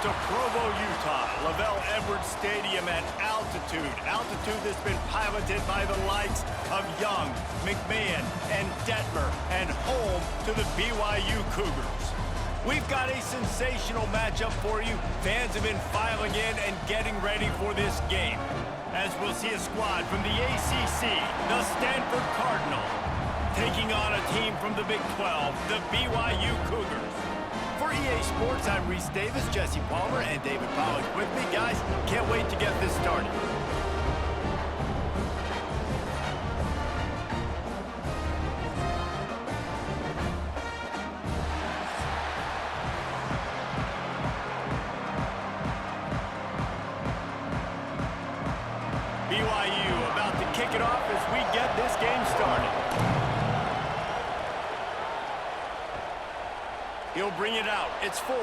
to Provo, Utah, Lavelle Edwards Stadium at altitude. Altitude that's been piloted by the likes of Young, McMahon, and Detmer, and home to the BYU Cougars. We've got a sensational matchup for you. Fans have been filing in and getting ready for this game, as we'll see a squad from the ACC, the Stanford Cardinal, taking on a team from the Big 12, the BYU Cougars. For EA Sports, I'm Reese Davis, Jesse Palmer, and David Pollack with me. Guys, can't wait to get this started. BYU about to kick it off as we get this game started. He'll bring it out. It's Ford.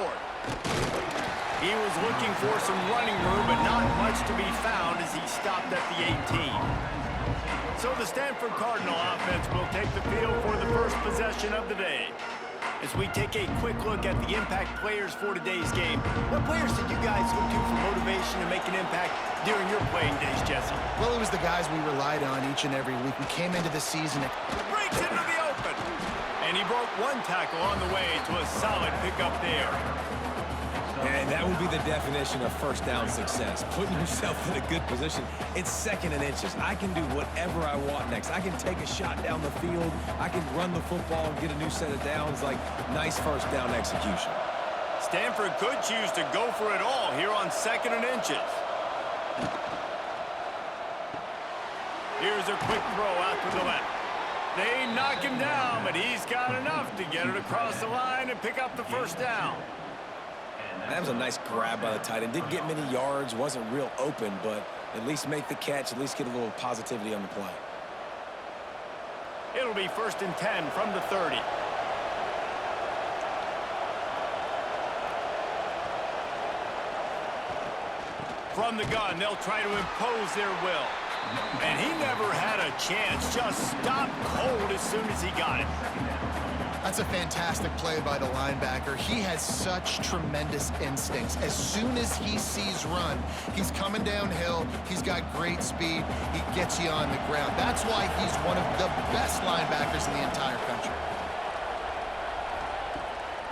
He was looking for some running room, but not much to be found as he stopped at the 18. So the Stanford Cardinal offense will take the field for the first possession of the day. As we take a quick look at the impact players for today's game, what players did you guys look to for motivation and make an impact during your playing days, Jesse? Well, it was the guys we relied on each and every week. We came into the season. Breaks into the open. And he broke one tackle on the way to a solid pickup there. And that would be the definition of first down success. Putting yourself in a good position. It's second and inches. I can do whatever I want next. I can take a shot down the field. I can run the football and get a new set of downs. Like, nice first down execution. Stanford could choose to go for it all here on second and inches. Here's a quick throw out to the left. They knock him down, but he's got enough to get it across the line and pick up the first down. That was a nice grab by the tight end. Didn't get many yards, wasn't real open, but at least make the catch, at least get a little positivity on the play. It'll be 1st and 10 from the 30. From the gun, they'll try to impose their will. And he never had a chance, just stopped cold as soon as he got it. That's a fantastic play by the linebacker. He has such tremendous instincts. As soon as he sees run, he's coming downhill. He's got great speed. He gets you on the ground. That's why he's one of the best linebackers in the entire country.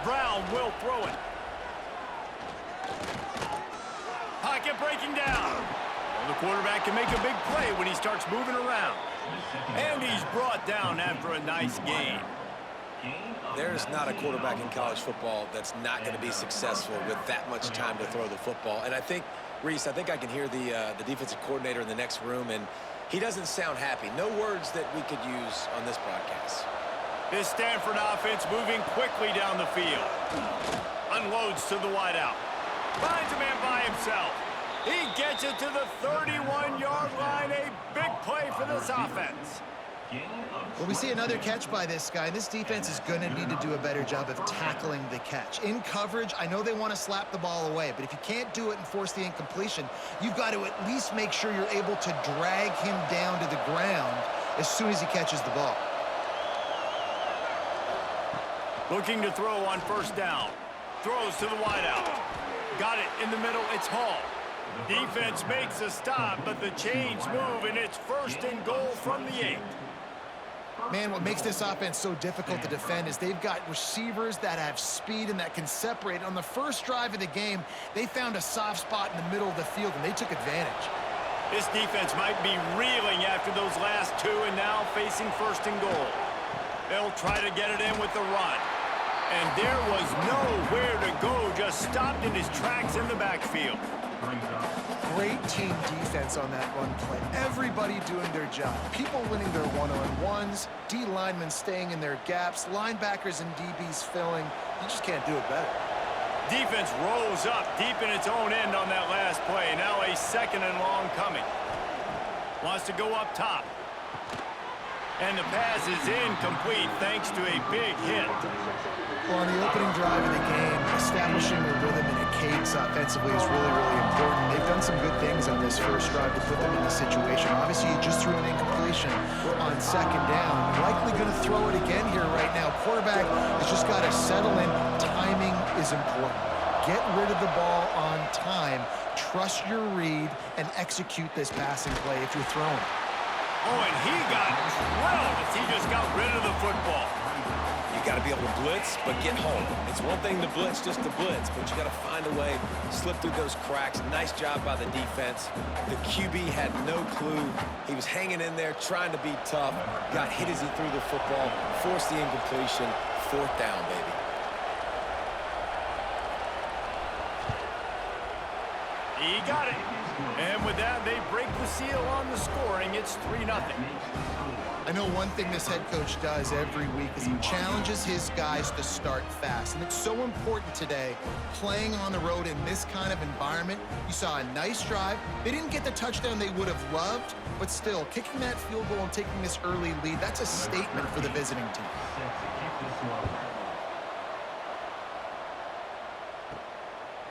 Brown will throw it. Pocket breaking down. Well, the quarterback can make a big play when he starts moving around. And he's brought down after a nice gain. There's not a quarterback in college football that's not going to be successful with that much time to throw the football. And I think, Reese, I think I can hear the defensive coordinator in the next room, and he doesn't sound happy. No words that we could use on this broadcast. This Stanford offense moving quickly down the field. Unloads to the wideout. Finds a man by himself. He gets it to the 31-yard line. A big play for this offense. Well, we see another catch by this guy. This defense is going to need to do a better job of tackling the catch. In coverage, I know they want to slap the ball away, but if you can't do it and force the incompletion, you've got to at least make sure you're able to drag him down to the ground as soon as he catches the ball. Looking to throw on 1st down. Throws to the wideout. Got it in the middle. It's Hall. Defense makes a stop, but the chains move, and it's 1st and goal from the 8. Man, what makes this offense so difficult to defend is they've got receivers that have speed and that can separate. On the first drive of the game, they found a soft spot in the middle of the field, and they took advantage. This defense might be reeling after those last two and now facing 1st and goal. They'll try to get it in with the run. And there was nowhere to go, just stopped in his tracks in the backfield. Great team defense on that run play. Everybody doing their job. People winning their one-on-ones, D linemen staying in their gaps, linebackers and DBs filling. You just can't do it better. Defense rose up deep in its own end on that last play. Now a 2nd and long coming. Wants to go up top. And the pass is incomplete thanks to a big hit. Well, on the opening drive of the game, establishing a rhythm and a cadence offensively is really, really important. They've done some good things on this first drive to put them in this situation. Obviously, you just threw an incompletion on 2nd down. Likely going to throw it again here right now. Quarterback has just got to settle in. Timing is important. Get rid of the ball on time. Trust your read and execute this passing play if you're throwing. Oh, and he got drilled as he just got rid of the football. You got to be able to blitz, but get home. It's one thing to blitz just to blitz, but you got to find a way, slip through those cracks. Nice job by the defense. The QB had no clue. He was hanging in there, trying to be tough. Got hit as he threw the football, forced the incompletion. 4th down, baby. He got it. And with that, they break the seal on the scoring. It's 3-0. I know one thing this head coach does every week is he challenges his guys to start fast. And it's so important today, playing on the road in this kind of environment. You saw a nice drive. They didn't get the touchdown they would have loved, but still, kicking that field goal and taking this early lead, that's a statement for the visiting team.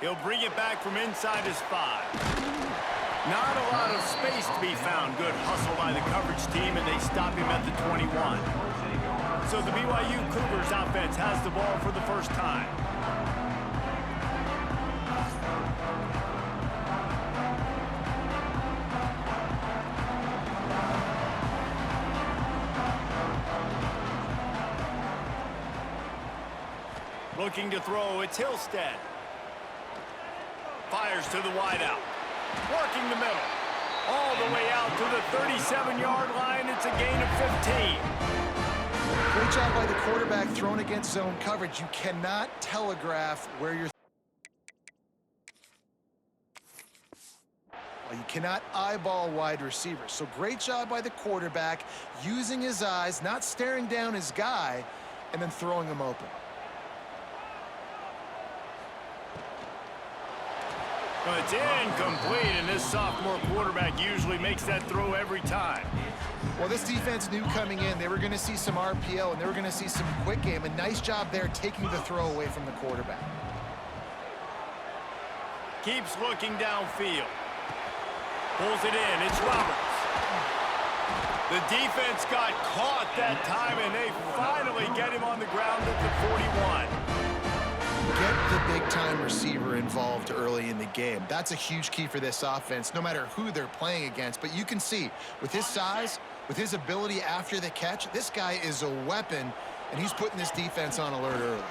He'll bring it back from inside his 5. Not a lot of space to be found. Good hustle by the coverage team, and they stop him at the 21. So the BYU Cougars offense has the ball for the first time. Looking to throw, it's Hillstead. Fires to the wideout. Working the middle. All the way out to the 37-yard line. It's a gain of 15. Great job by the quarterback thrown against zone coverage. You cannot telegraph where you're. You cannot eyeball wide receivers. So great job by the quarterback using his eyes, not staring down his guy, and then throwing him open. Well, it's incomplete, and this sophomore quarterback usually makes that throw every time. Well, this defense knew coming in they were going to see some RPO and they were going to see some quick game. A nice job there taking the throw away from the quarterback. Keeps looking downfield. Pulls it in. It's Roberts. The defense got caught that time, and they finally get him on the ground at the 41. Get the big-time receiver involved early in the game. That's a huge key for this offense, no matter who they're playing against. But you can see, with his size, with his ability after the catch, this guy is a weapon, and he's putting this defense on alert early.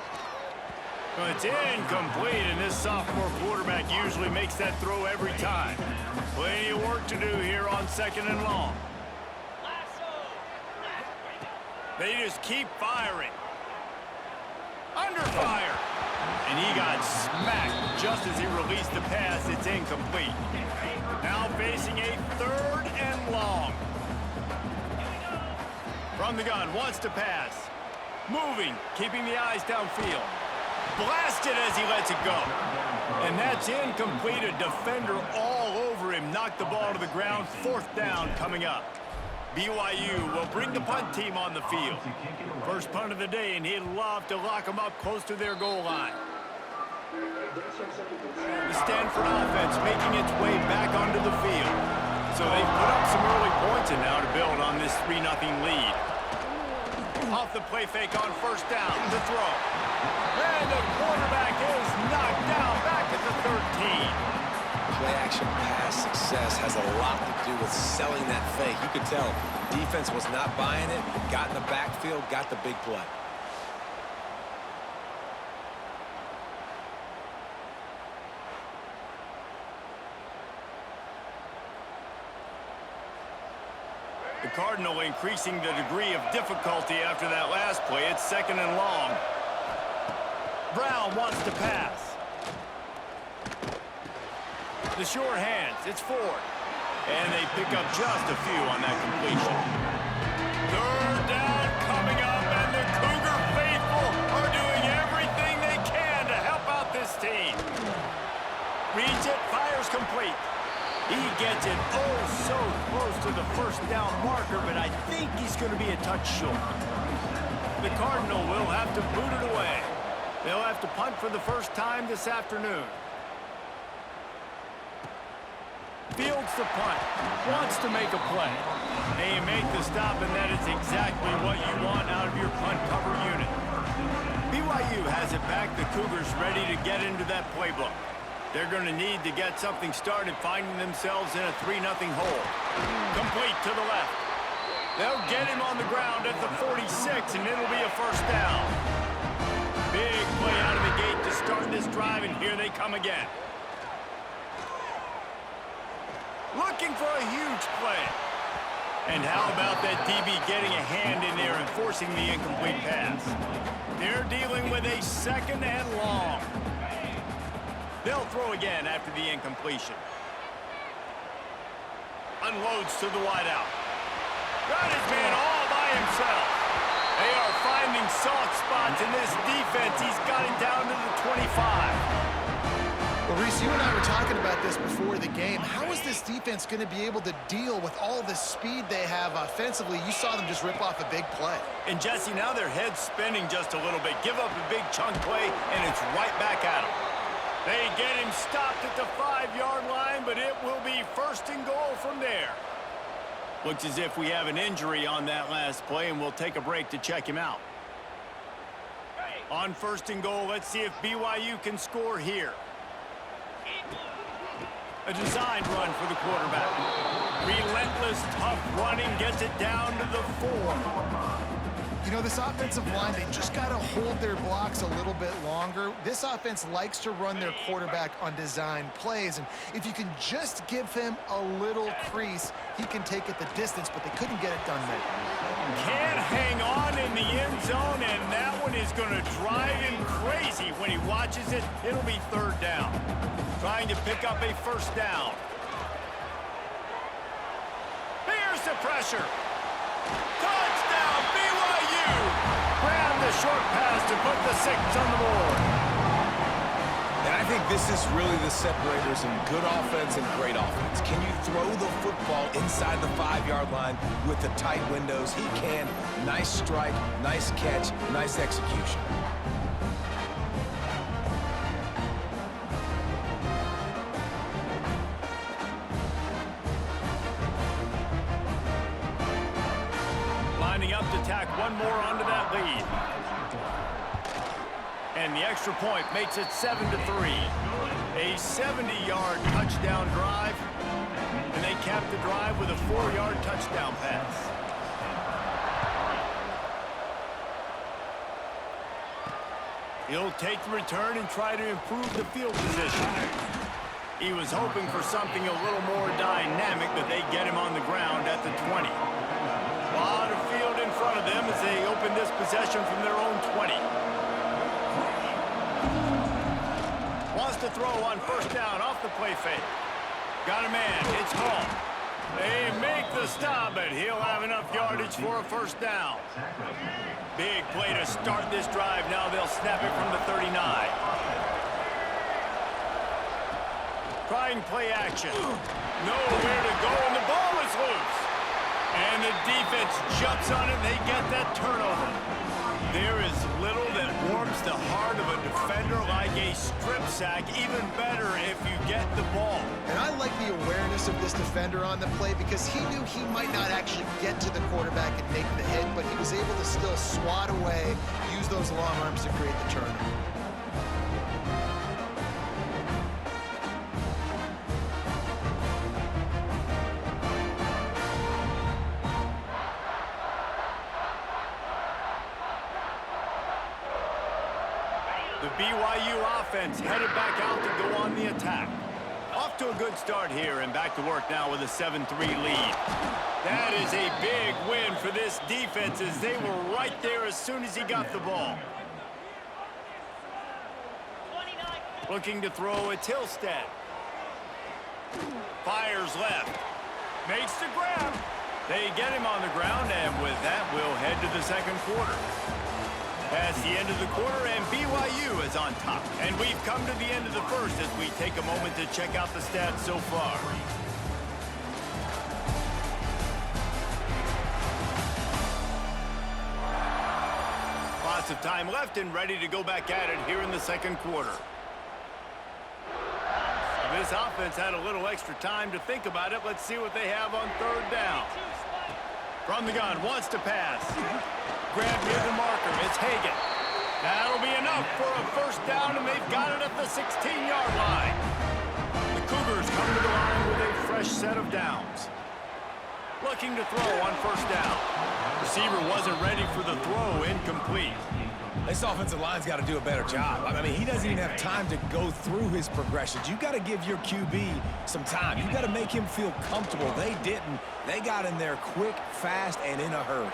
Well, it's incomplete, and this sophomore quarterback usually makes that throw every time. Plenty of work to do here on 2nd and long. They just keep firing. Under fire. And he got smacked just as he released the pass. It's incomplete. Now facing a 3rd and long. From the gun, wants to pass. Moving, keeping the eyes downfield. Blasted as he lets it go. And that's incomplete. A defender all over him. Knocked the ball to the ground. 4th down coming up. BYU will bring the punt team on the field. First punt of the day, and he'd love to lock them up close to their goal line. The Stanford offense making its way back onto the field. So they've put up some early points and now to build on this 3-0 lead. Off the play fake on 1st down, the throw. And the quarterback is knocked down back at the 13. Play-action pass success has a lot to do with selling that fake. You could tell defense was not buying it, got in the backfield, got the big play. The Cardinal increasing the degree of difficulty after that last play. It's 2nd and long. Brown wants to pass. The short hands, it's Ford. And they pick up just a few on that completion. 3rd down coming up, and the Cougar faithful are doing everything they can to help out this team. Reads it, fires complete. He gets it oh so close to the 1st down marker, but I think he's going to be a touch short. The Cardinal will have to boot it away. They'll have to punt for the first time this afternoon. Fields the punt, wants to make a play. They make the stop, and that is exactly what you want out of your punt cover unit. BYU has it back. The Cougars ready to get into that playbook. They're going to need to get something started, finding themselves in a 3-0 hole. Complete to the left. They'll get him on the ground at the 46, and it'll be a first down. Big play out of the gate to start this drive, and here they come again. Looking for a huge play. And how about that DB getting a hand in there and forcing the incomplete pass? They're dealing with a second and long. They'll throw again after the incompletion. Unloads to the wideout. Got his man all by himself. They are finding soft spots in this defense. He's got it down to the 25. Well, Reese, you and I were talking about this before the game. How is this defense going to be able to deal with all the speed they have offensively? You saw them just rip off a big play. And, Jesse, now their head's spinning just a little bit. Give up a big chunk play, and it's right back at them. They get him stopped at the 5-yard line, but it will be first and goal from there. Looks as if we have an injury on that last play, and we'll take a break to check him out. On first and goal, let's see if BYU can score here. A designed run for the quarterback. Relentless, tough running, gets it down to the 4. You know, this offensive line, they just got to hold their blocks a little bit longer. This offense likes to run their quarterback on design plays, and if you can just give him a little crease, he can take it the distance, but they couldn't get it done there. Can't hang on in the end zone, and that one is going to drive him crazy when he watches it. It'll be third down. Trying to pick up a first down. Here's the pressure. Touchdown, BYU! Grab the short pass to put the 6 on the board. And I think this is really the separators in good offense and great offense. Can you throw the football inside the 5-yard line with the tight windows? He can. Nice strike, nice catch, nice execution. Lining up to tack one more onto that lead. And the extra point makes it 7-3. A 70-yard touchdown drive. And they cap the drive with a 4-yard touchdown pass. He'll take the return and try to improve the field position. He was hoping for something a little more dynamic, but they get him on the ground at the 20. A lot of field in front of them as they open this possession from their own 20. Wants to throw on first down off the play fake. Got a man. It's Hall. They make the stop, but he'll have enough yardage for a first down. Big play to start this drive. Now they'll snap it from the 39. Trying play action. Nowhere to go, and the ball is loose. And the defense jumps on it, and they get that turnover. There is little that warms the heart of a defender like a strip sack. Even better if you get the ball. And I like the awareness of this defender on the play because he knew he might not actually get to the quarterback and make the hit, but he was able to still swat away, use those long arms to create the turnover. The BYU offense headed back out to go on the attack. Off to a good start here and back to work now with a 7-3 lead. That is a big win for this defense as they were right there as soon as he got the ball. Looking to throw, it's Hillstead. Fires left. Makes the grab. They get him on the ground, and with that, we'll head to the second quarter. Past the end of the quarter, and BYU is on top. And we've come to the end of the first as we take a moment to check out the stats so far. Lots of time left and ready to go back at it here in the second quarter. This offense had a little extra time to think about it. Let's see what they have on third down. From the gun, wants to pass. Grab near the marker, it's Hagan. That'll be enough for a first down, and they've got it at the 16-yard line. The Cougars come to the line with a fresh set of downs. Looking to throw on first down. Receiver wasn't ready for the throw, incomplete. This offensive line's got to do a better job. I mean, he doesn't even have time to go through his progressions. You got to give your QB some time. You got to make him feel comfortable. They didn't. They got in there quick, fast, and in a hurry.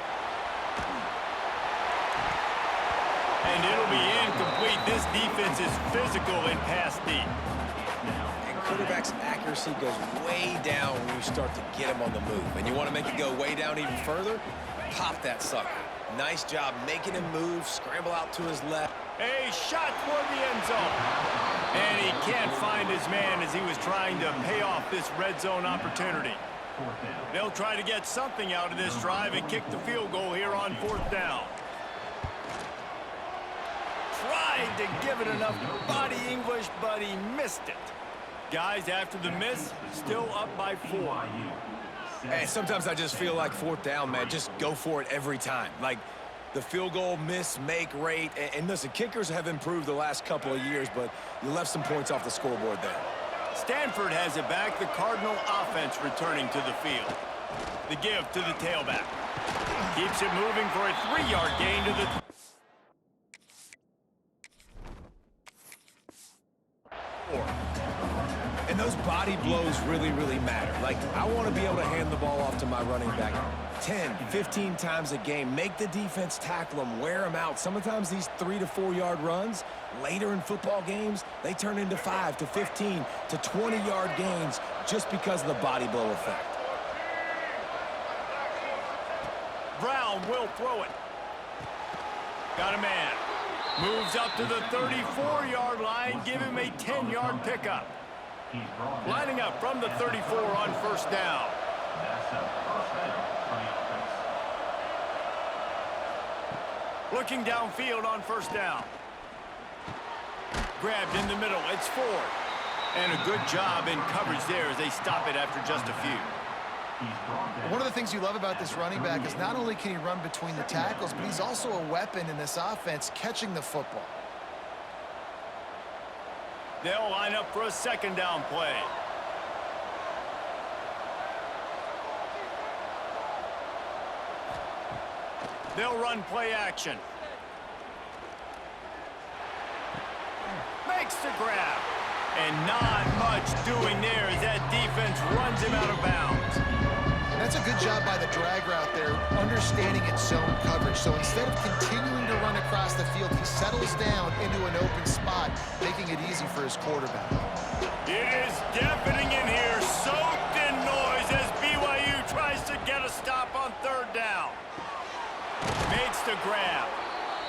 And it'll be incomplete. This defense is physical in pass deep. And quarterback's accuracy goes way down when you start to get him on the move. And you want to make it go way down even further? Pop that sucker. Nice job making him move, scramble out to his left. A shot toward the end zone. And he can't find his man as he was trying to pay off this red zone opportunity. They'll try to get something out of this drive and kick the field goal here on fourth down. Tried to give it enough body English, but he missed it. Guys, after the miss, still up by 4. Hey, sometimes I just feel like fourth down, man. Just go for it every time. Like the field goal miss-make rate. And listen, kickers have improved the last couple of years, but you left some points off the scoreboard there. Stanford has it back. The Cardinal offense returning to the field. The give to the tailback. Keeps it moving for a 3-yard gain to the... And those body blows really, really matter. Like, I want to be able to hand the ball off to my running back 10, 15 times a game. Make the defense tackle them, wear them out. Sometimes these 3 to 4 yard runs, later in football games, they turn into 5 to 15 to 20-yard gains just because of the body blow effect. Brown will throw it. Got a man. Moves up to the 34-yard line. Give him a 10-yard pickup. Lining up from the 34 on first down. Looking downfield on first down. Grabbed in the middle. It's Ford. And a good job in coverage there as they stop it after just a few. One of the things you love about this running back is not only can he run between the tackles, but he's also a weapon in this offense catching the football. They'll line up for a second down play. They'll run play action. Makes the grab. And not much doing there as that defense runs him out of bounds. That's a good job by the drag route there, understanding its zone coverage. So instead of continuing to run across the field, he settles down into an open spot, making it easy for his quarterback. It is deafening in here, soaked in noise as BYU tries to get a stop on third down. Makes the grab.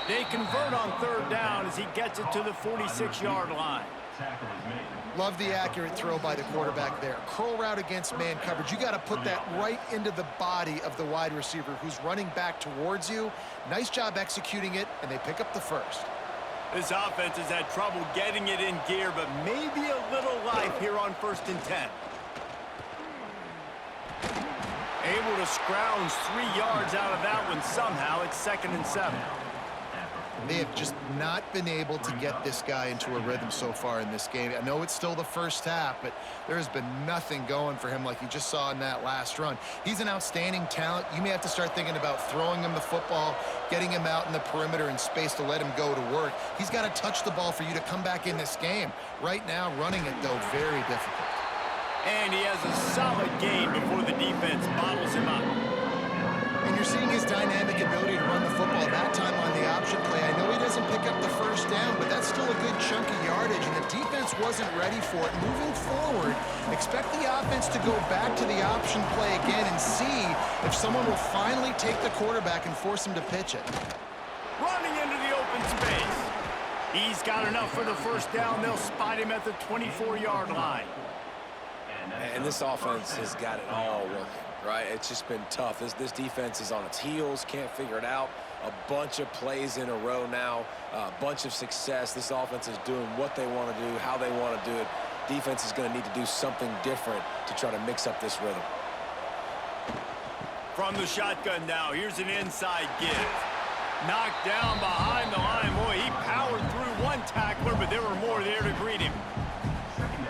They convert on third down as he gets it to the 46-yard line. Love the accurate throw by the quarterback there. Curl route against man coverage. You got to put that right into the body of the wide receiver who's running back towards you. Nice job executing it, and they pick up the first. This offense has had trouble getting it in gear, but maybe a little life here on 1st and 10. Able to scrounge 3 yards out of that one somehow. It's 2nd and 7. They have just not been able to get this guy into a rhythm so far in this game. I know it's still the first half, but there has been nothing going for him like you just saw in that last run. He's an outstanding talent. You may have to start thinking about throwing him the football, getting him out in the perimeter in space to let him go to work. He's got to touch the ball for you to come back in this game. Right now, running it, though, very difficult. And he has a solid gain before the defense bottles him up. And you're seeing his dynamic ability to run the football that time on the option play. I know he doesn't pick up the first down, but that's still a good chunk of yardage, and the defense wasn't ready for it. Moving forward, expect the offense to go back to the option play again and see if someone will finally take the quarterback and force him to pitch it. Running into the open space. He's got enough for the first down. They'll spot him at the 24-yard line. And this offense has got it all working, right? It's just been tough. This defense is on its heels, can't figure it out. A bunch of plays in a row now, a bunch of success. This offense is doing what they want to do, how they want to do it. Defense is going to need to do something different to try to mix up this rhythm. From the shotgun now, here's an inside give. Knocked down behind the line. Boy, he powered through one tackler, but there were more there to greet him.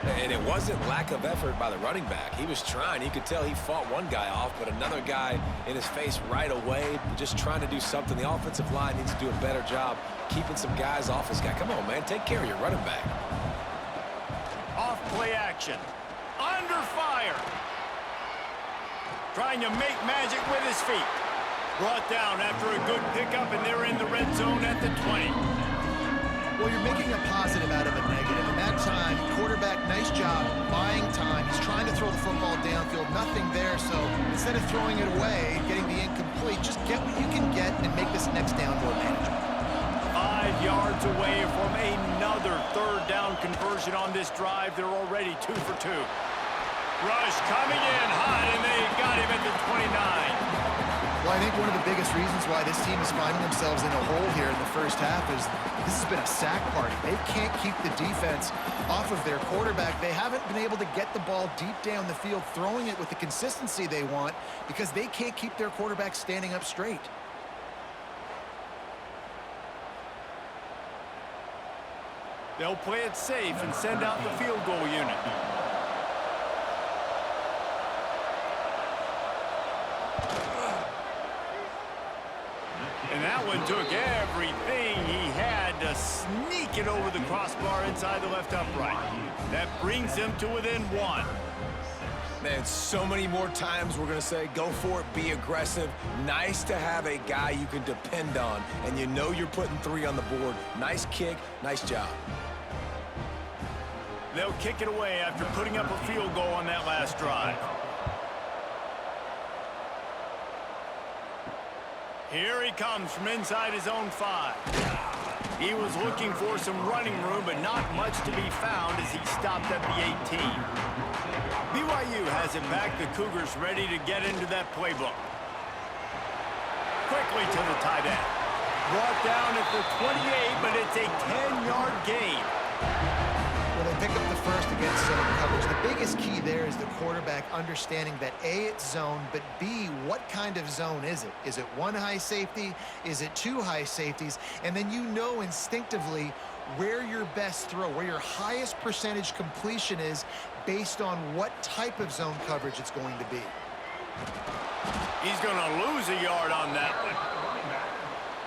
And it wasn't lack of effort by the running back. He was trying. You could tell he fought one guy off, but another guy in his face right away, just trying to do something. The offensive line needs to do a better job keeping some guys off his guy. Come on, man. Take care of your running back. Off play action. Under fire. Trying to make magic with his feet. Brought down after a good pickup, and they're in the red zone at the 20. Well, you're making a positive out of a negative. And that time, quarterback, nice job buying time. He's trying to throw the football downfield. Nothing there, so instead of throwing it away, getting the incomplete, just get what you can get and make this next down more manageable. 5 yards away from another third down conversion on this drive. They're already 2 for 2. Rush coming in hot, and they got him at the 29. Well, I think one of the biggest reasons why this team is finding themselves in a hole here in the first half is this has been a sack party. They can't keep the defense off of their quarterback. They haven't been able to get the ball deep down the field, throwing it with the consistency they want because they can't keep their quarterback standing up straight. They'll play it safe and send out the field goal unit. And that one took everything he had to sneak it over the crossbar inside the left upright. That brings him to within 1. Man, so many more times we're going to say, go for it, be aggressive. Nice to have a guy you can depend on, and you know you're putting 3 on the board. Nice kick, nice job. They'll kick it away after putting up a field goal on that last drive. Here he comes from inside his own 5. He was looking for some running room, but not much to be found as he stopped at the 18. BYU has it back. The Cougars ready to get into that playbook. Quickly to the tight end. Brought down at the 28, but it's a 10-yard gain. Well, they pick up the first against zone coverage. The biggest key there is the quarterback understanding that A, it's zone, but B, what kind of zone is it? Is it 1 high safety? Is it 2 high safeties? And then you know instinctively where your best throw, where your highest percentage completion is based on what type of zone coverage it's going to be. He's going to lose a yard on that one.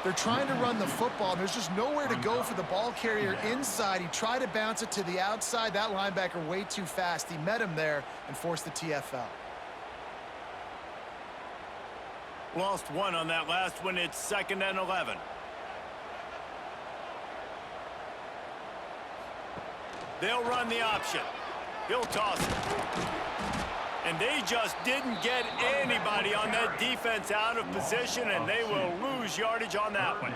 They're trying to run the football, and there's just nowhere to go for the ball carrier inside. He tried to bounce it to the outside. That linebacker way too fast. He met him there and forced the TFL. Lost 1 on that last one. It's 2nd and 11. They'll run the option. He'll toss it. And they just didn't get anybody on that defense out of position, and they will lose yardage on that one.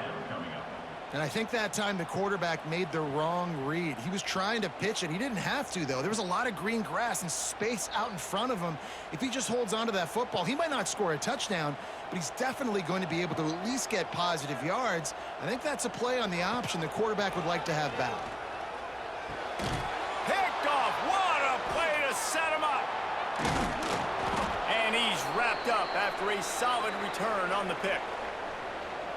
And I think that time the quarterback made the wrong read. He was trying to pitch it. He didn't have to, though. There was a lot of green grass and space out in front of him. If he just holds on to that football, he might not score a touchdown, but he's definitely going to be able to at least get positive yards. I think that's a play on the option the quarterback would like to have back. Picked off. What a play to set him up. And he's wrapped up after a solid return on the pick.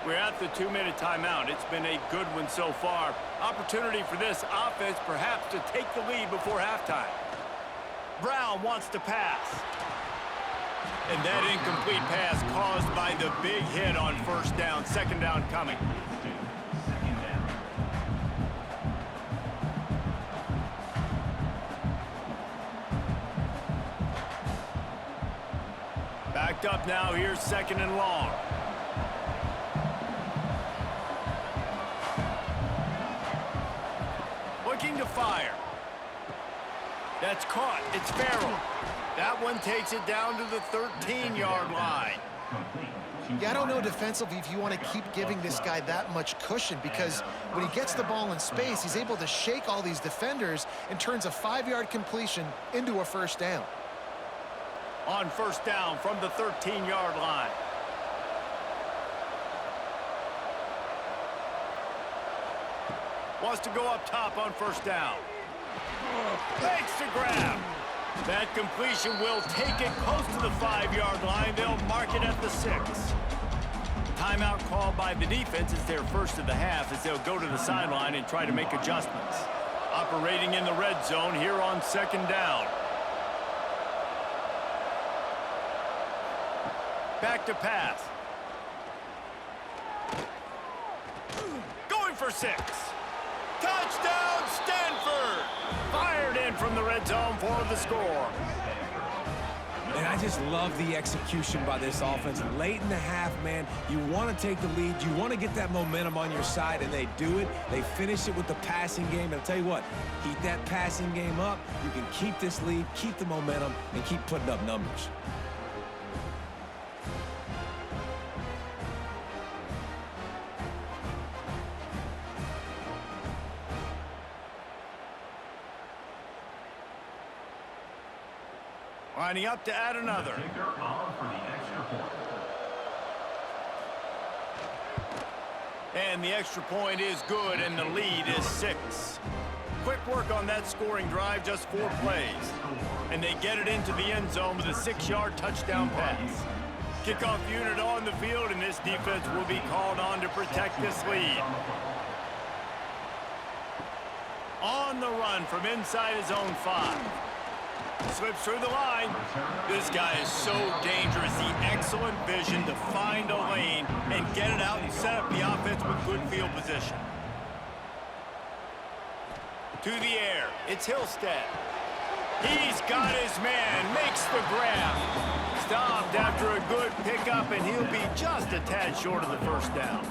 We're at the 2-minute timeout. It's been a good one so far. Opportunity for this offense perhaps to take the lead before halftime. Brown wants to pass. And that incomplete pass caused by the big hit on first down. 2nd down coming. Backed up now. Here's 2nd and long. Looking to fire. That's caught. It's Farrell. That one takes it down to the 13-yard line. Yeah, I don't know defensively if you want to keep giving this guy that much cushion, because when he gets the ball in space, he's able to shake all these defenders and turns a 5-yard completion into a first down. On first down from the 13-yard line. Wants to go up top on first down. Fakes to grab. That completion will take it close to the 5-yard line. They'll mark it at the 6. timeout called by the defense is their first of the half as they'll go to the sideline and try to make adjustments. Operating in the red zone here on second down. Back to pass. Going for 6. Touchdown, Stanford! Fired in from the red zone for the score. And I just love the execution by this offense. Late in the half, man, you want to take the lead. You want to get that momentum on your side, and they do it. They finish it with the passing game. And I'll tell you what, keep that passing game up. You can keep this lead, keep the momentum, and keep putting up numbers. Lining up to add another. And the extra point is good, and the lead is 6. Quick work on that scoring drive, just 4 plays. And they get it into the end zone with a 6-yard touchdown pass. Kickoff unit on the field, and this defense will be called on to protect this lead. On the run from inside his own 5. Slips through the line. This guy is so dangerous. The excellent vision to find a lane and get it out and set up the offense with good field position. To the air. It's Hillstead. He's got his man. Makes the grab. Stopped after a good pickup, and he'll be just a tad short of the first down.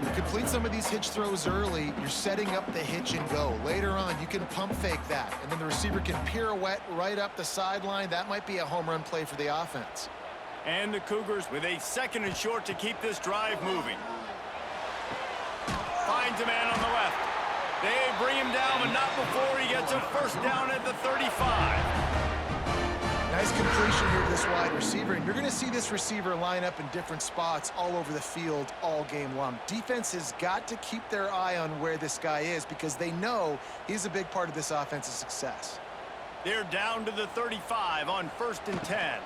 You complete some of these hitch throws early, you're setting up the hitch and go. Later on, you can pump fake that, and then the receiver can pirouette right up the sideline. That might be a home run play for the offense. And the Cougars with a 2nd and short to keep this drive moving. Finds a man on the left. They bring him down, but not before he gets a first down at the 35. Nice completion here to this wide receiver, and you're going to see this receiver line up in different spots all over the field all game long. Defense has got to keep their eye on where this guy is because they know he's a big part of this offense's success. They're down to the 35 on 1st and 10.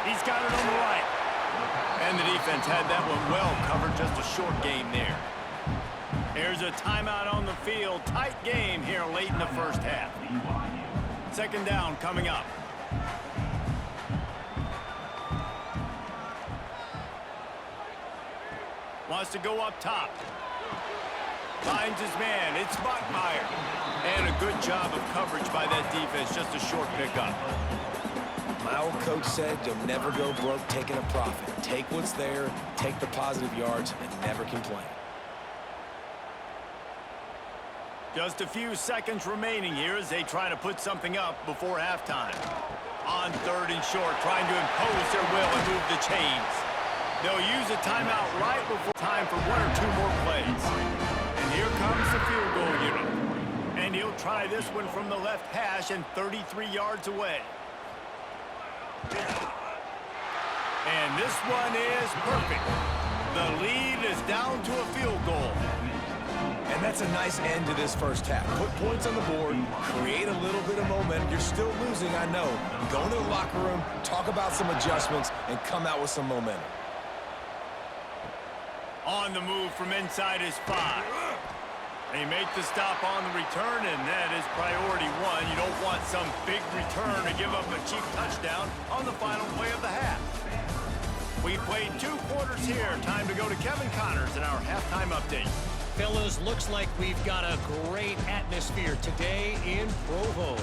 He's got it on the right. And the defense had that one well covered, just a short game there. There's a timeout on the field. Tight game here late in the first half. 2nd down coming up. Wants to go up top. Finds his man. It's Buckmeyer. And a good job of coverage by that defense. Just a short pickup. My old coach said you'll never go broke taking a profit. Take what's there, take the positive yards, and never complain. Just a few seconds remaining here as they try to put something up before halftime. On 3rd and short, trying to impose their will and move the chains. They'll use a timeout right before time for 1 or 2 more plays. And here comes the field goal unit. And he'll try this one from the left hash and 33 yards away. And this one is perfect. The lead is down to a field goal. And that's a nice end to this first half. Put points on the board, create a little bit of momentum. You're still losing, I know. Go into the locker room, talk about some adjustments, and come out with some momentum. On the move from inside his 5. They make the stop on the return, and that is priority 1. You don't want some big return to give up a cheap touchdown on the final play of the half. We've played 2 quarters here. Time to go to Kevin Connors in our halftime update. Fellas, looks like we've got a great atmosphere today in Provo.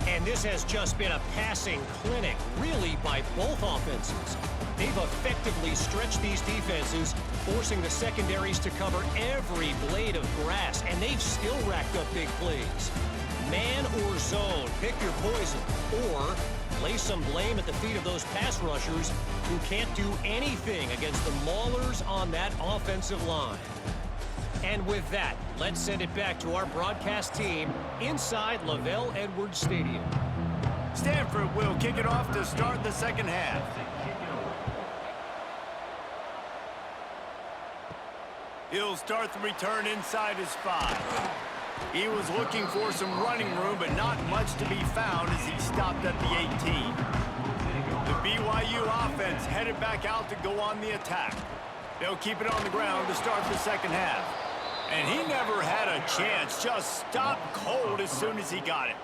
And this has just been a passing clinic, really, by both offenses. They've effectively stretched these defenses, forcing the secondaries to cover every blade of grass, and they've still racked up big plays. Man or zone, pick your poison, or lay some blame at the feet of those pass rushers who can't do anything against the maulers on that offensive line. And with that, let's send it back to our broadcast team inside Lavelle Edwards Stadium. Stanford will kick it off to start the second half. He'll start the return inside his 5. He was looking for some running room, but not much to be found as he stopped at the 18. The BYU offense headed back out to go on the attack. They'll keep it on the ground to start the second half. And he never had a chance, just stopped cold as soon as he got it.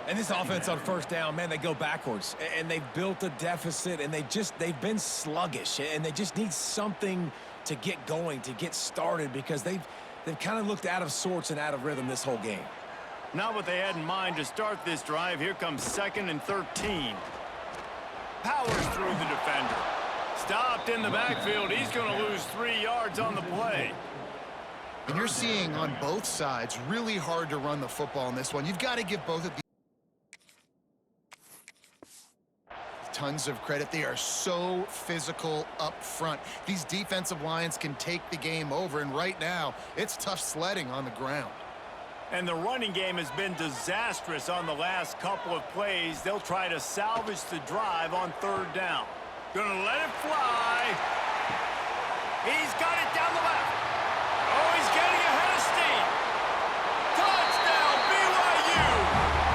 And this offense on first down, man, they go backwards. And they've built a deficit, and they've been sluggish. And they just need something to get going, to get started, because they've kind of looked out of sorts and out of rhythm this whole game. Not what they had in mind to start this drive. Here comes 2nd and 13. Powers through the defender. Stopped in the backfield. He's going to lose 3 yards on the play. And you're seeing on both sides really hard to run the football in this one. You've got to give both of these tons of credit. They are so physical up front. These defensive lines can take the game over, and right now it's tough sledding on the ground. And the running game has been disastrous on the last couple of plays. They'll try to salvage the drive on 3rd down. Gonna let it fly. He's got it down the left. Oh, he's getting ahead of steam. Touchdown, BYU!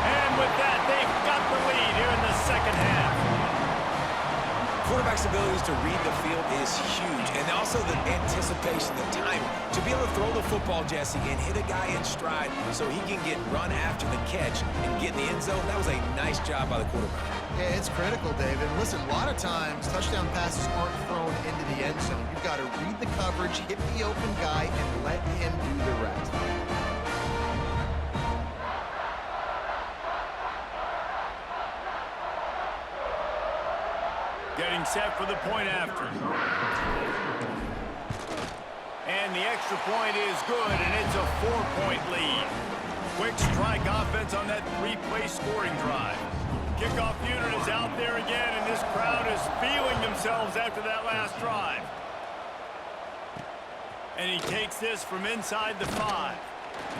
And with that, they've got the lead here in the second half. Quarterback's abilities to read the field is huge, and also the anticipation, the time to be able to throw the football, Jesse, and hit a guy in stride so he can get run after the catch and get in the end zone. That was a nice job by the quarterback. Yeah, it's critical, David. Listen, a lot of times touchdown passes aren't thrown into the end zone. You've got to read the coverage, hit the open guy, and let him do the rest. Getting set for the point after. And the extra point is good, and it's a 4-point lead. Quick strike offense on that 3-play scoring drive. Kickoff unit is out there again, and this crowd is feeling themselves after that last drive. And he takes this from inside the 5.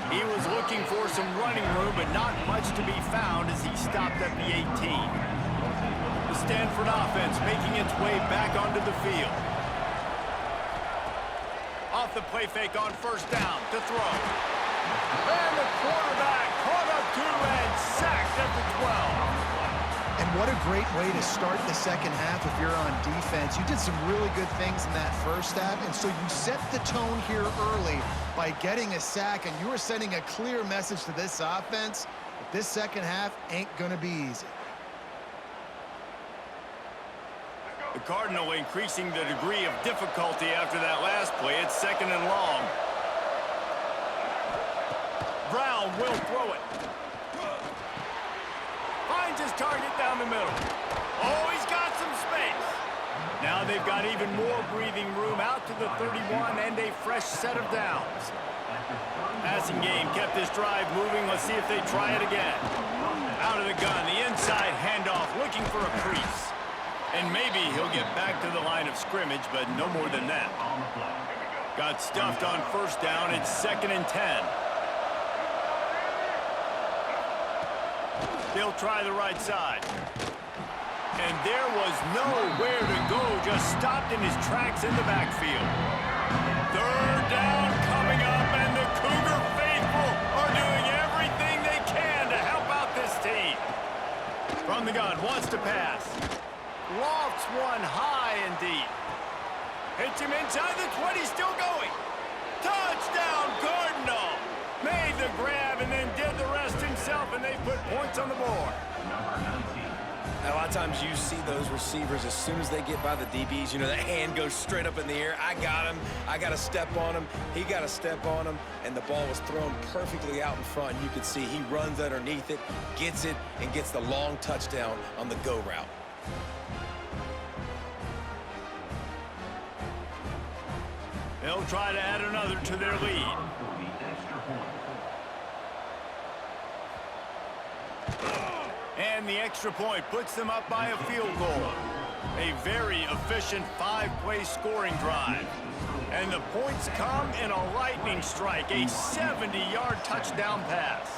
He was looking for some running room, but not much to be found as he stopped at the 18. The Stanford offense making its way back onto the field. Off the play fake on 1st down to throw. And the quarterback caught up to and sacked at the 12. And what a great way to start the second half if you're on defense. You did some really good things in that first half, and so you set the tone here early by getting a sack, and you are sending a clear message to this offense that this second half ain't going to be easy. The Cardinal increasing the degree of difficulty after that last play. It's 2nd and long. Brown will throw it. Finds his target down the middle. Oh, he's got some space. Now they've got even more breathing room out to the 31 and a fresh set of downs. Passing game kept this drive moving. Let's see if they try it again. Out of the gun, the inside handoff looking for a crease. And maybe he'll get back to the line of scrimmage, but no more than that. Got stuffed on 1st down. It's 2nd and 10. They'll try the right side. And there was nowhere to go, just stopped in his tracks in the backfield. 3rd down coming up, and the Cougar faithful are doing everything they can to help out this team. From the gun, wants to pass. Lofts one high and deep. Hits him inside the 20, still going. Touchdown, Cardinal! Made the grab and then did the rest himself, and they put points on the board. A lot of times you see those receivers, as soon as they get by the DBs, you know, that hand goes straight up in the air. I got him. I got to step on him. He got to step on him, and the ball was thrown perfectly out in front. You could see he runs underneath it, gets it, and gets the long touchdown on the go route. They'll try to add another to their lead. And the extra point puts them up by a field goal. A very efficient 5-play scoring drive. And the points come in a lightning strike, a 70-yard touchdown pass.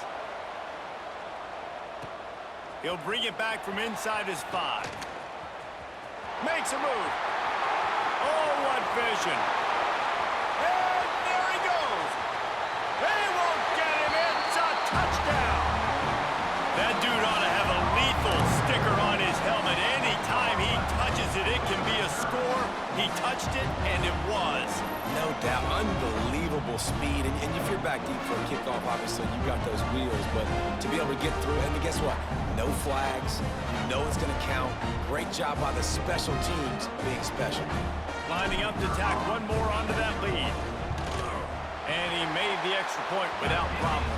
He'll bring it back from inside his 5. Makes a move. Oh, what vision. And there he goes. They won't get him. It's a touchdown. That dude ought to have a lethal sticker on his helmet. Any score. He touched it, and it was. No doubt. Unbelievable speed. And if you're back deep for a kickoff, obviously, you've got those wheels. But to be able to get through, and guess what? No flags. You know it's going to count. Great job by the special teams being special. Lining up to tack one more onto that lead. And he made the extra point without problem.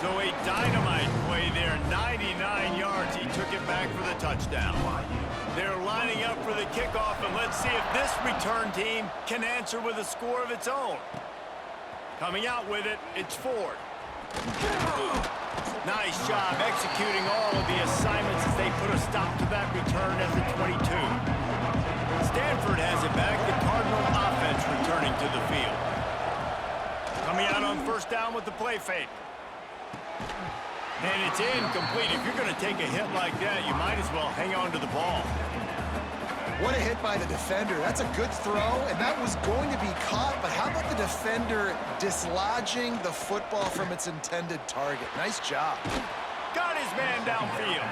So a dynamite play there, 99 yards. He took it back for the touchdown. They're lining up for the kickoff, and let's see if this return team can answer with a score of its own. Coming out with it, it's Ford. Nice job executing all of the assignments as they put a stop to that return at the 22. Stanford has it back, the Cardinal offense returning to the field. Coming out on first down with the play fake. And it's incomplete. If you're going to take a hit like that, you might as well hang on to the ball. What a hit by the defender. That's a good throw, and that was going to be caught, but how about the defender dislodging the football from its intended target? Nice job. Got his man downfield.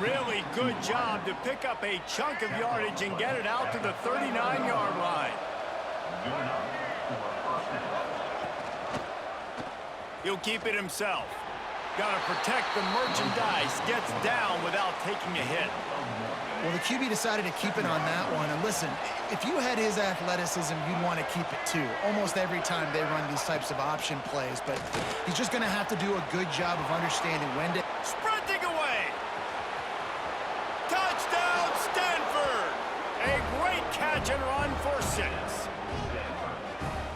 Really good job to pick up a chunk of yardage and get it out to the 39-yard line. He'll keep it himself. Got to protect the merchandise. Gets down without taking a hit. Well, the QB decided to keep it on that one. And listen, if you had his athleticism, you'd want to keep it too. Almost every time they run these types of option plays. But he's just going to have to do a good job of understanding when to... Sprinting away. Touchdown, Stanford. A great catch and run for 6.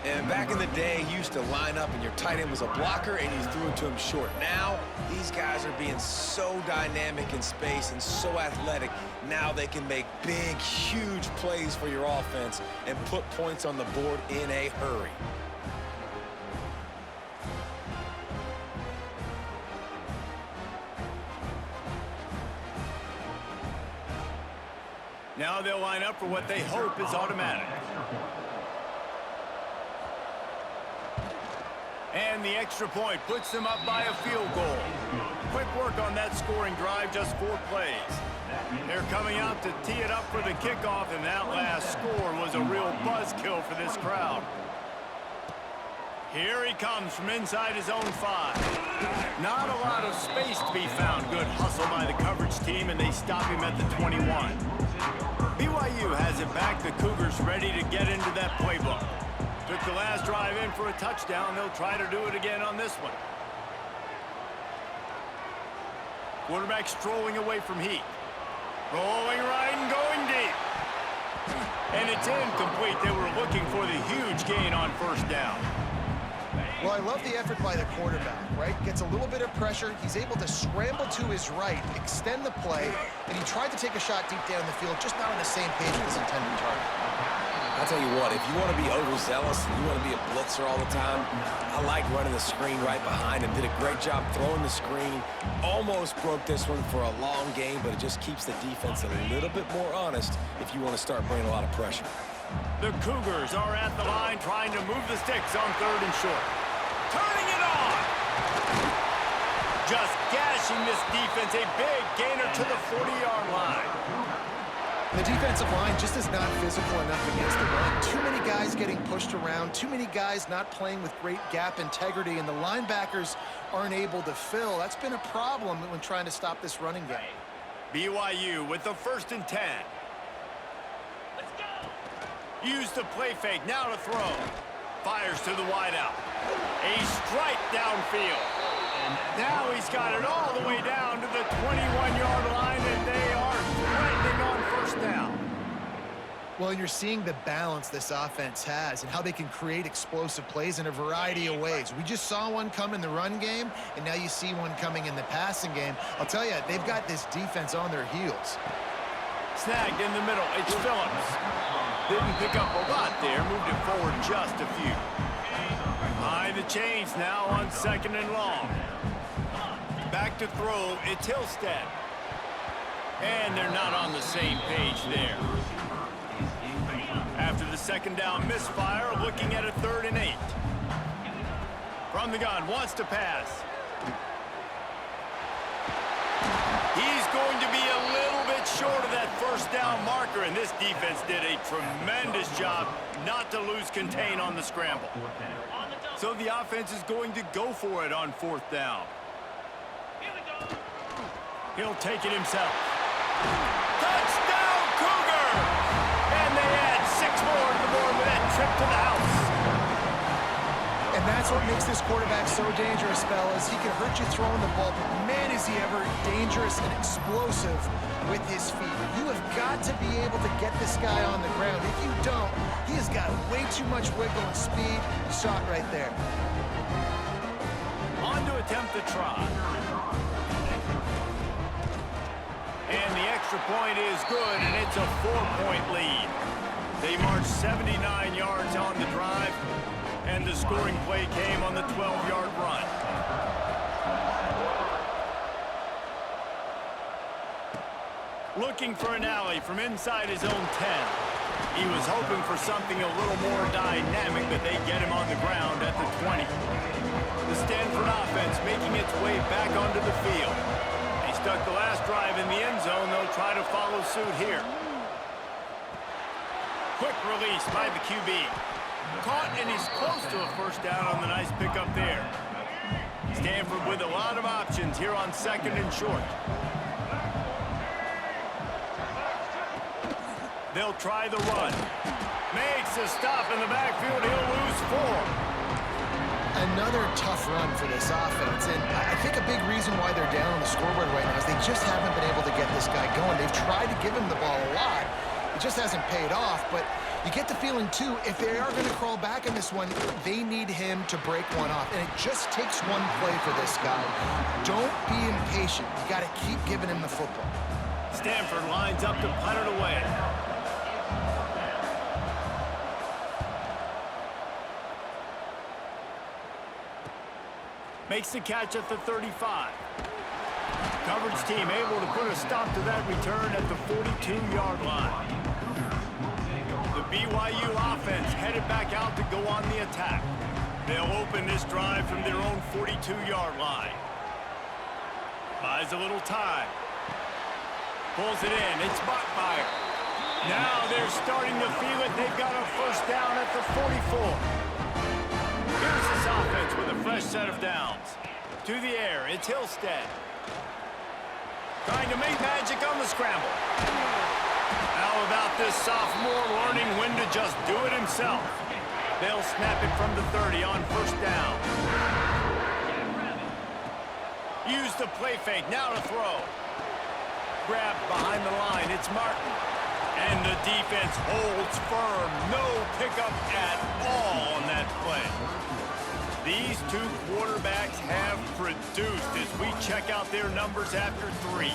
And back in the day, you used to line up and your tight end was a blocker and you threw it to him short. Now, these guys are being so dynamic in space and so athletic. Now they can make big, huge plays for your offense and put points on the board in a hurry. Now they'll line up for what they hope is automatic. And the extra point puts them up by a field goal. Quick work on that scoring drive, just 4 plays. They're coming out to tee it up for the kickoff, and that last score was a real buzzkill for this crowd. Here he comes from inside his own 5. Not a lot of space to be found. Good hustle by the coverage team, and they stop him at the 21. BYU has it back. The Cougars ready to get into that playbook. Took the last drive in for a touchdown. They'll try to do it again on this one. Quarterback strolling away from heat. Rolling right and going deep. And it's incomplete. They were looking for the huge gain on first down. Well, I love the effort by the quarterback, right? Gets a little bit of pressure. He's able to scramble to his right, extend the play, and he tried to take a shot deep down the field, just not on the same page with his intended target. I'll tell you what, if you want to be overzealous and you want to be a blitzer all the time, I like running the screen right behind him. Did a great job throwing the screen. Almost broke this one for a long game, but it just keeps the defense a little bit more honest if you want to start bringing a lot of pressure. The Cougars are at the line trying to move the sticks on 3rd and short. Turning it on! Just gashing this defense. A big gainer to the 40-yard line. The defensive line just is not physical enough against the run. Too many guys getting pushed around, too many guys not playing with great gap integrity, and the linebackers aren't able to fill. That's been a problem when trying to stop this running game. BYU with the 1st and 10. Let's go! Use the play fake, now to throw. Fires to the wideout. A strike downfield. Now he's got it all the way down to the 21-yard line, and they are threatening on first down. Well, and you're seeing the balance this offense has and how they can create explosive plays in a variety of ways. We just saw one come in the run game, and now you see one coming in the passing game. I'll tell you, they've got this defense on their heels. Snagged in the middle, it's Phillips. Didn't pick up a lot there, moved it forward just a few. Behind the chains now on 2nd and long. Back to throw, it's Hillstead. And they're not on the same page there. After the 2nd down misfire, looking at a 3rd and 8. From the gun, wants to pass. He's going to be a little bit short of that first down marker, and this defense did a tremendous job not to lose contain on the scramble. So the offense is going to go for it on 4th down. He'll take it himself. Touchdown, Cougar! And they add 6 more to the board with that trip to the house. And that's what makes this quarterback so dangerous, fellas. He can hurt you throwing the ball, but man, is he ever dangerous and explosive with his feet. You have got to be able to get this guy on the ground. If you don't, he has got way too much wiggle and speed. You saw it right there. On to attempt the try. And the extra point is good, and it's a 4-point lead. They marched 79 yards on the drive, and the scoring play came on the 12-yard run. Looking for an alley from inside his own 10. He was hoping for something a little more dynamic, but they get him on the ground at the 20. The Stanford offense making its way back onto the field. They stuck the last drive in the end zone. They'll try to follow suit here. Quick release by the QB. Caught, and he's close to a first down on the nice pickup there. Stanford with a lot of options here on 2nd and short. They'll try the run. Makes a stop in the backfield. He'll lose 4. Another tough run for this offense, and I think a big reason why they're down on the scoreboard right now is they just haven't been able to get this guy going. They've tried to give him the ball a lot. It just hasn't paid off, but you get the feeling, too, if they are going to crawl back in this one, they need him to break one off, and it just takes one play for this guy. Don't be impatient. You got to keep giving him the football. Stanford lines up to punt it away. Makes the catch at the 35. Coverage team able to put a stop to that return at the 42-yard line. The BYU offense headed back out to go on the attack. They'll open this drive from their own 42-yard line. Buys a little time. Pulls it in. It's Bachmeyer. Now they're starting to feel it. They've got a first down at the 44. Here's this offense with a fresh set of downs. To the air, it's Hillstead. Trying to make magic on the scramble. How about this sophomore learning when to just do it himself? They'll snap it from the 30 on first down. Use the play fake, now to throw. Grabbed behind the line, it's Martin. And the defense holds firm. No pickup at all on that play. These two quarterbacks have produced as we check out their numbers after 3.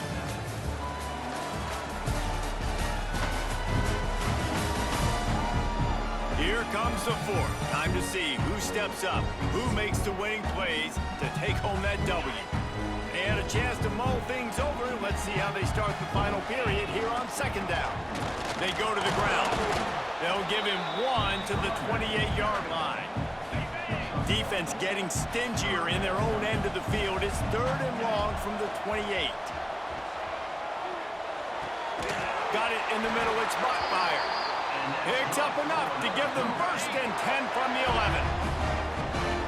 Here comes the 4th. Time to see who steps up, who makes the winning plays to take home that W. And a chance to mull things over. Let's see how they start the final period here on 2nd down. They go to the ground. They'll give him 1 to the 28-yard line. Defense getting stingier in their own end of the field. It's 3rd and long from the 28. Got it in the middle. It's Bachmeyer. Picks up enough to give them 1st and 10 from the 11.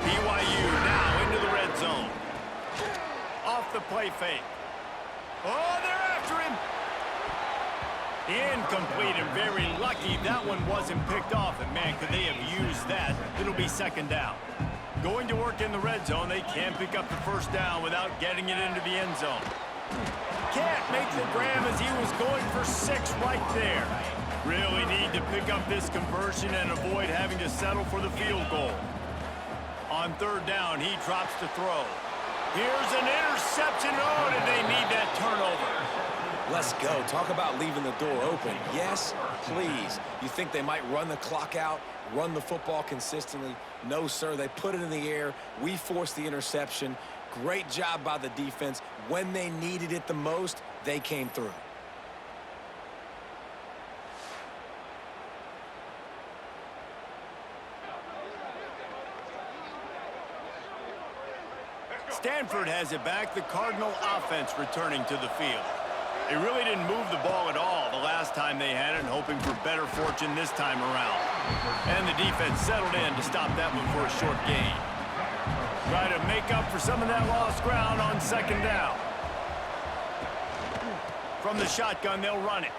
BYU now into the red zone. Off the play fake. Oh, they're after him. Incomplete, and very lucky that one wasn't picked off. And man, could they have used that. It'll be 2nd down. Going to work in the red zone. They can't pick up the first down without getting it into the end zone. Can't make the grab as he was going for 6 right there. Really need to pick up this conversion and avoid having to settle for the field goal. On 3rd down, he drops to throw. Here's an interception. Oh, did they need that turnover? Let's go. Talk about leaving the door open. Yes, please. You think they might run the clock out, run the football consistently? No, sir. They put it in the air. We forced the interception. Great job by the defense. When they needed it the most, they came through. Stanford has it back. The Cardinal offense returning to the field. They really didn't move the ball at all the last time they had it, and hoping for better fortune this time around. And the defense settled in to stop that one for a short gain. Try to make up for some of that lost ground on second down. From the shotgun, they'll run it.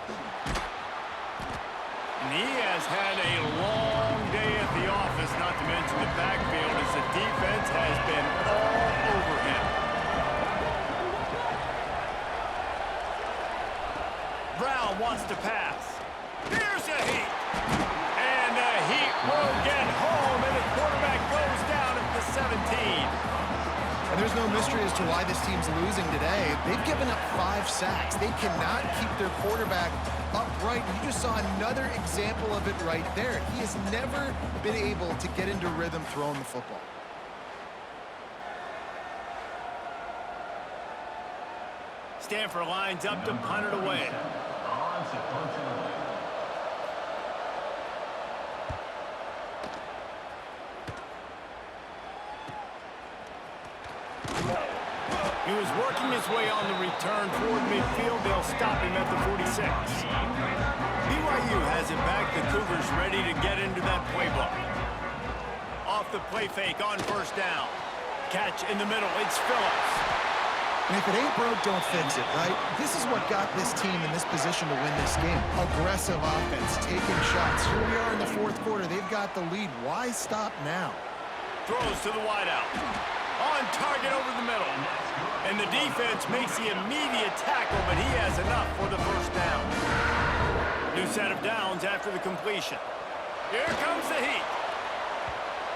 And he has had a long day at the office, not to mention the backfield, as the defense has been all over him. Brown wants to pass. Here's a heat. And the heat will get home, and the quarterback goes down at the 17. And there's no mystery as to why this team's losing today. They've given up 5 sacks. They cannot keep their quarterback upright. You just saw another example of it right there. He has never been able to get into rhythm throwing the football. Stanford lines up to punt it away. He was working his way on the return toward midfield. They'll stop him at the 46. BYU has it back. The Cougars ready to get into that playbook. Off the play fake on first down. Catch in the middle. It's Phillips. And if it ain't broke, don't fix it, right? This is what got this team in this position to win this game. Aggressive offense, taking shots. Here we are in the fourth quarter. They've got the lead. Why stop now? Throws to the wideout. On target over the middle. And the defense makes the immediate tackle, but he has enough for the first down. New set of downs after the completion. Here comes the heat.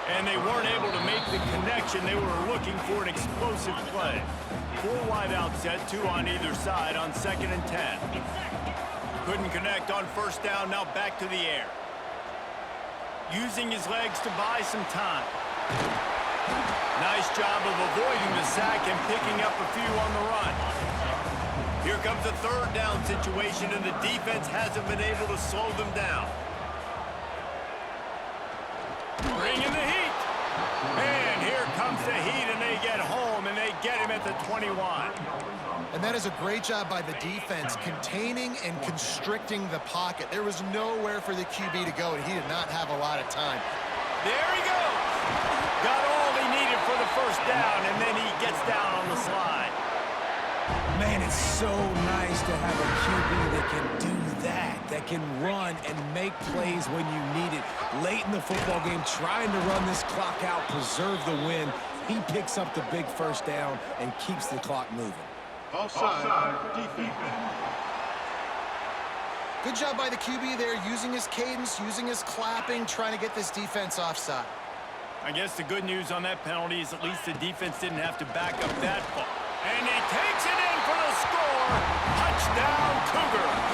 And they weren't able to make the connection. They were looking for an explosive play. 4 wideout set, 2 on either side on 2nd and 10. Couldn't connect on first down, now back to the air. Using his legs to buy some time. Nice job of avoiding the sack and picking up a few on the run. Here comes a 3rd down situation, and the defense hasn't been able to slow them down. Bring in the heat. And here comes the heat, and they get home, and they get him at the 21. And that is a great job by the defense, containing and constricting the pocket. There was nowhere for the QB to go, and he did not have a lot of time. There he goes. Got all he needed for the first down, and then he gets down on the slide. Man, it's so nice to have a QB that can do that can run and make plays when you need it. Late in the football game, trying to run this clock out, preserve the win. He picks up the big first down and keeps the clock moving. Offside, defense. Good job by the QB there, using his cadence, using his clapping, trying to get this defense offside. I guess the good news on that penalty is at least the defense didn't have to back up that far. And he takes it in for the score. Touchdown, Cougars.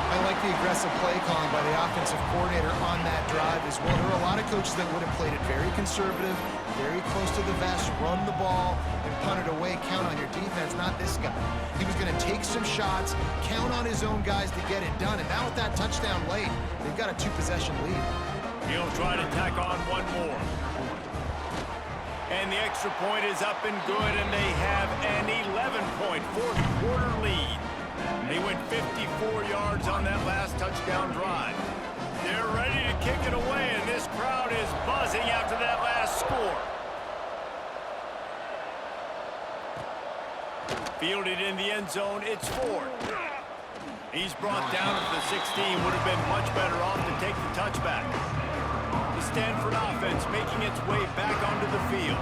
I like the aggressive play calling by the offensive coordinator on that drive as well. There are a lot of coaches that would have played it very conservative, very close to the vest, run the ball, and punt it away, count on your defense, not this guy. He was going to take some shots, count on his own guys to get it done, and now with that touchdown late, they've got a 2-possession lead. He'll try to tack on one more. And the extra point is up and good, and they have an 11-point fourth-quarter lead. They went 54 yards on that last touchdown drive. They're ready to kick it away, and this crowd is buzzing after that last score. Fielded in the end zone, it's Ford. He's brought down at the 16, would have been much better off to take the touchback. The Stanford offense making its way back onto the field.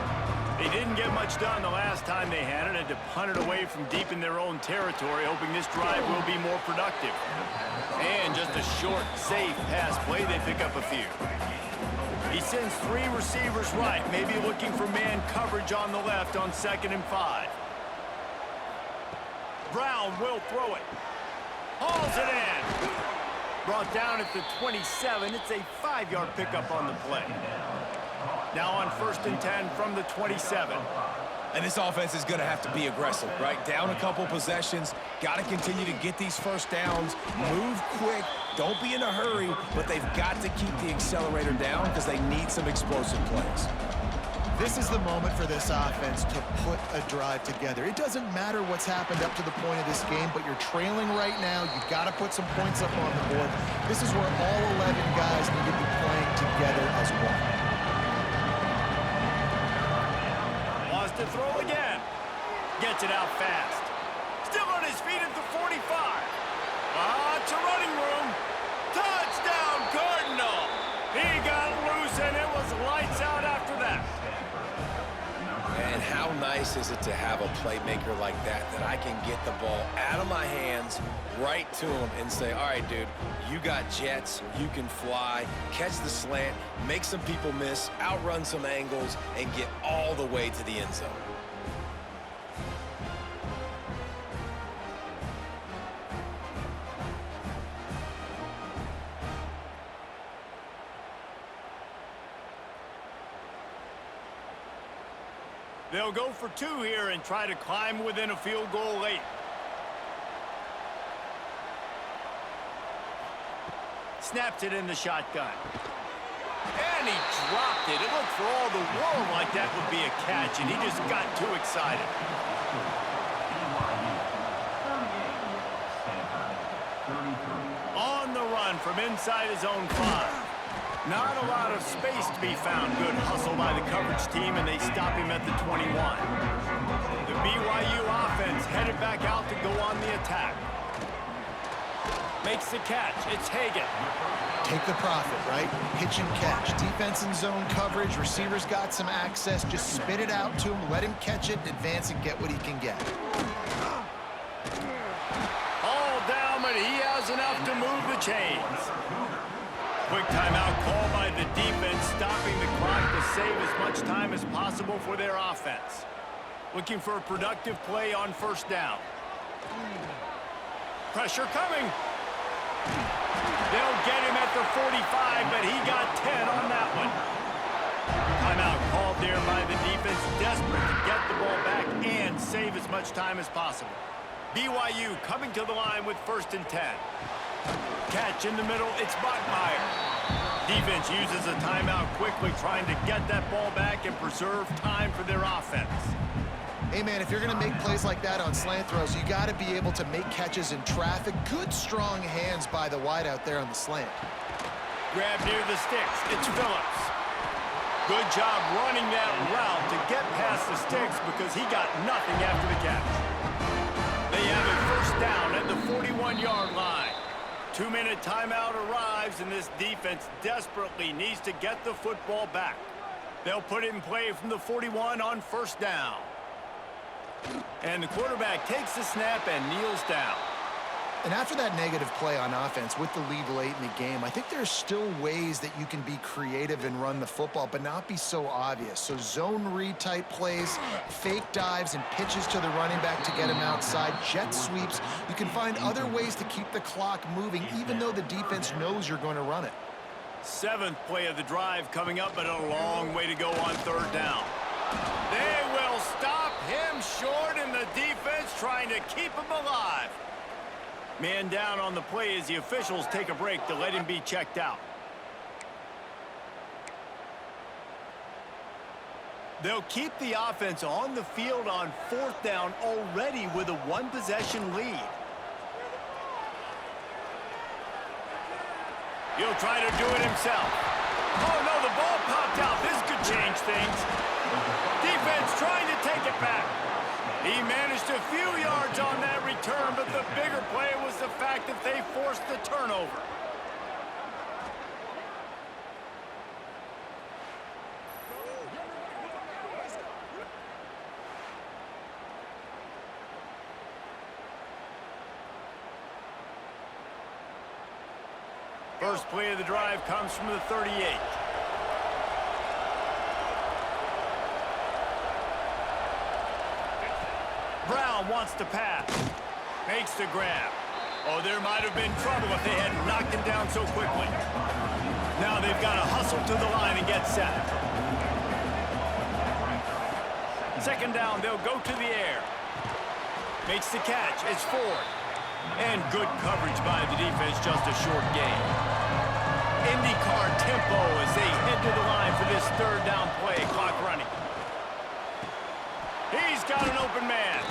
They didn't get much done the last time they had it, and to punt it away from deep in their own territory, hoping this drive will be more productive. And just a short, safe pass play, they pick up a few. He sends 3 receivers right, maybe looking for man coverage on the left on 2nd and 5. Brown will throw it. Hauls it in. Brought down at the 27. It's a 5-yard pickup on the play. Now on 1st and 10 from the 27. And this offense is going to have to be aggressive, right? Down a couple possessions. Got to continue to get these first downs. Move quick. Don't be in a hurry, but they've got to keep the accelerator down because they need some explosive plays. This is the moment for this offense to put a drive together. It doesn't matter what's happened up to the point of this game, but you're trailing right now. You've got to put some points up on the board. This is where all 11 guys need to be playing together as one. Wants to throw again. Gets it out fast. Still on his feet at the 45. Lots of running room. Touchdown, Cardinal. He got loose, and it was lights out after that. And how nice is it to have a playmaker like that I can get the ball out of my hands right to him and say, all right, dude, you got jets, you can fly, catch the slant, make some people miss, outrun some angles, and get all the way to the end zone. They'll go for 2 here and try to climb within a field goal late. Snaps it in the shotgun. And he dropped it. It looked for all the world like that would be a catch, and he just got too excited. On the run from inside his own 5. Not a lot of space to be found. Good hustle by the coverage team, and they stop him at the 21. The BYU offense headed back out to go on the attack. Makes the catch. It's Hagan. Take the profit, right? Pitch and catch. Defense in zone coverage. Receivers got some access. Just spit it out to him. Let him catch it, advance, and get what he can get. All down, but he has enough to move the chains. Quick timeout call by the defense, stopping the clock to save as much time as possible for their offense. Looking for a productive play on first down. Pressure coming. They'll get him at the 45, but he got 10 on that one. Timeout called there by the defense, desperate to get the ball back and save as much time as possible. BYU coming to the line with 1st and 10. Catch in the middle, it's Bachmeier. Defense uses a timeout quickly, trying to get that ball back and preserve time for their offense. Hey, man, if you're going to make plays like that on slant throws, you got to be able to make catches in traffic. Good, strong hands by the wide out there on the slant. Grab near the sticks, it's Phillips. Good job running that route to get past the sticks because he got nothing after the catch. They have a first down at the 41-yard line. 2-minute timeout arrives, and this defense desperately needs to get the football back. They'll put it in play from the 41 on first down. And the quarterback takes the snap and kneels down. And after that negative play on offense with the lead late in the game, I think there's still ways that you can be creative and run the football, but not be so obvious. So zone read type plays, fake dives and pitches to the running back to get him outside, jet sweeps. You can find other ways to keep the clock moving, even though the defense knows you're going to run it. 7th play of the drive coming up, but a long way to go on third down. They will stop him short, and the defense trying to keep him alive. Man down on the play as the officials take a break to let him be checked out. They'll keep the offense on the field on 4th down already with a 1-possession lead. He'll try to do it himself. Oh, no, the ball popped out. This could change things. Defense trying to take it back. He managed a few yards on that return, but the bigger play was the fact that they forced the turnover. First play of the drive comes from the 38. Brown wants to pass. Makes the grab. Oh, there might have been trouble if they had knocked him down so quickly. Now they've got to hustle to the line and get set. 2nd down, they'll go to the air. Makes the catch. It's Ford. And good coverage by the defense, just a short gain. IndyCar tempo as they head to the line for this 3rd down play. Clock running. got an open man.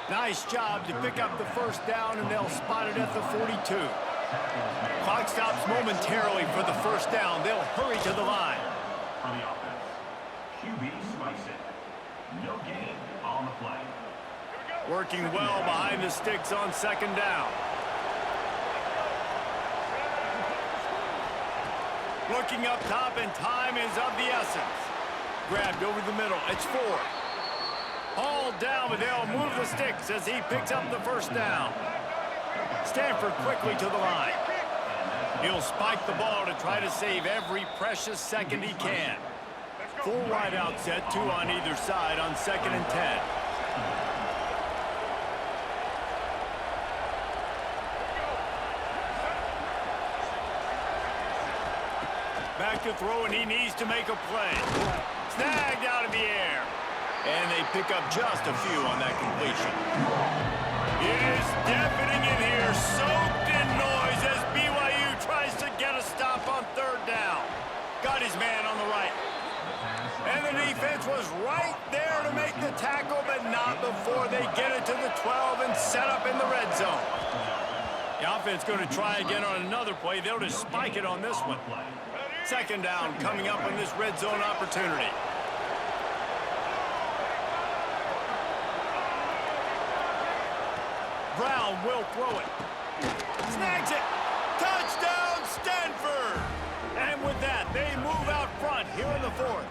Nice job to pick up the first down, and they'll spot it at the 42. Clock stops momentarily for the first down. They'll hurry to the line. For the offense, QB slice it. No gain on the play. Working well behind the sticks on second down. Looking up top, and time is of the essence. Grabbed over the middle. It's 4. Hauled down, but they'll move the sticks as he picks up the first down. Stanford quickly to the line. He'll spike the ball to try to save every precious second he can. 4 wide out set, 2 on either side on 2nd and 10. Back to throw, and he needs to make a play. Snagged out of the air. And they pick up just a few on that completion. It is deafening in here, soaked in noise as BYU tries to get a stop on 3rd down. Got his man on the right. And the defense was right there to make the tackle, but not before they get it to the 12 and set up in the red zone. The offense going to try again on another play. They'll just spike it on this one. 2nd down coming up on this red zone opportunity. Brown will throw it. Snags it. Touchdown, Stanford! And with that, they move out front here in the 4th.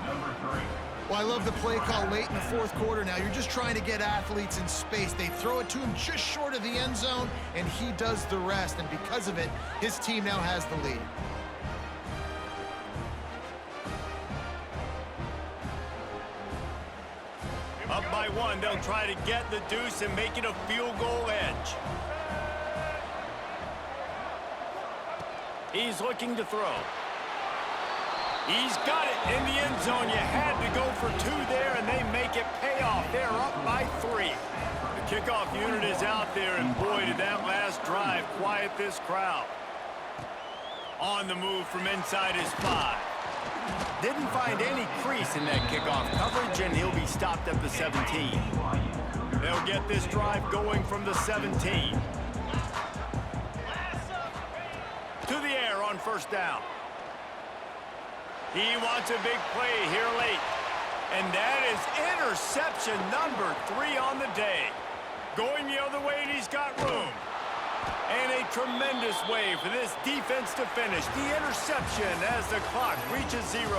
Number 3. Well, I love the play call late in the 4th quarter now. You're just trying to get athletes in space. They throw it to him just short of the end zone, and he does the rest. And because of it, his team now has the lead. Up by 1, they'll try to get the deuce and make it a field goal edge. He's looking to throw. He's got it in the end zone. You had to go for 2 there, and they make it pay off. They're up by 3. The kickoff unit is out there, and boy, did that last drive quiet this crowd. On the move from inside his 5. Didn't find any crease in that kickoff coverage, and he'll be stopped at the 17. They'll get this drive going from the 17. To the air on 1st down. He wants a big play here late. And that is interception number 3 on the day. Going the other way, and he's got room. And a tremendous way for this defense to finish. The interception as the clock reaches 0.